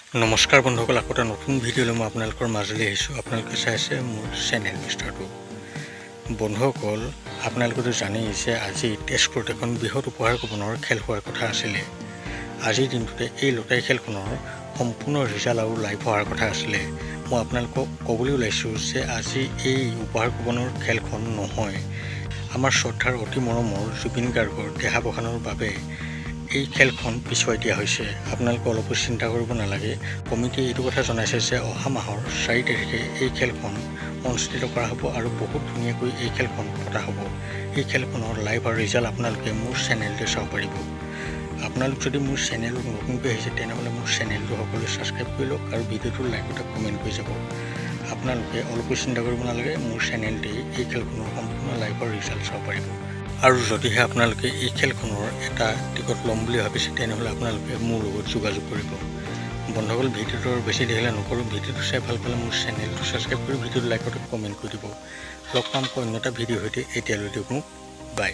নমস্কাৰ বন্ধুসকল, আকৌ এটা নতুন ভিডিঅ'লৈ মই আপোনালোকৰ মাজলৈ আহিছোঁ। আপোনালোকে চাই আছে মোৰ চেনেল মিষ্টাৰটো। বন্ধুসকল, আপোনালোকেতো জানেই যে আজি তেজপুৰত এখন বৃহৎ উপহাৰ কুপনৰ খেল হোৱাৰ কথা আছিলে। আজিৰ দিনটোতে এই লটাৰী খেলখনৰ সম্পূৰ্ণ ৰিজাল্ট আৰু লাইভ হোৱাৰ কথা আছিলে। মই আপোনালোকক ক'বলৈ ওলাইছোঁ যে আজি এই উপহাৰ কুপনৰ খেলখন নহয়, আমাৰ শ্ৰদ্ধাৰ অতি মৰমৰ জুবিন গাৰ্গৰ দেহাৱসানৰ বাবে এই খেলখন পিছুৱাই দিয়া হৈছে। আপোনালোকে অলপো চিন্তা কৰিব নালাগে। কমিটিয়ে এইটো কথা জনাইছে যে অহা মাহৰ 4 তাৰিখে এই খেলখন অনুষ্ঠিত কৰা হ'ব আৰু বহুত ধুনীয়াকৈ এই খেলখন পতা হ'ব। এই খেলখনৰ লাইভ আৰু ৰিজাল্ট আপোনালোকে মোৰ চেনেলতে চাব পাৰিব। আপোনালোক যদি মোৰ চেনেলত নতুনকৈ আহিছে তেনেহ'লে মোৰ চেনেলটো সকলোৱে ছাবস্ক্ৰাইব কৰি লওক আৰু ভিডিঅ'টোৰ লাইকতে কমেণ্ট কৰি যাব। আপোনালোকে অলপো চিন্তা কৰিব নালাগে, মোৰ চেনেলতেই এই খেলখনৰ সম্পূৰ্ণ লাইভ আৰু ৰিজাল্ট চাব পাৰিব। আৰু যদিহে আপোনালোকে এই খেলখনৰ এটা টিকট ল'ম বুলি ভাবিছে তেনেহ'লে আপোনালোকে মোৰ লগত যোগাযোগ কৰিব। বন্ধুসকল, ভিডিঅ'টো বেছি দেৰিলৈ নকৰোঁ। ভিডিঅ'টো চাই ভাল পালে মোৰ চেনেলটো ছাবস্ক্ৰাইব কৰি ভিডিঅ'টো লাইকতে কমেণ্ট কৰি দিব। লগ পাম অন্য এটা ভিডিঅ'ৰ সৈতে। এতিয়ালৈ দিয়ক মোক বাই।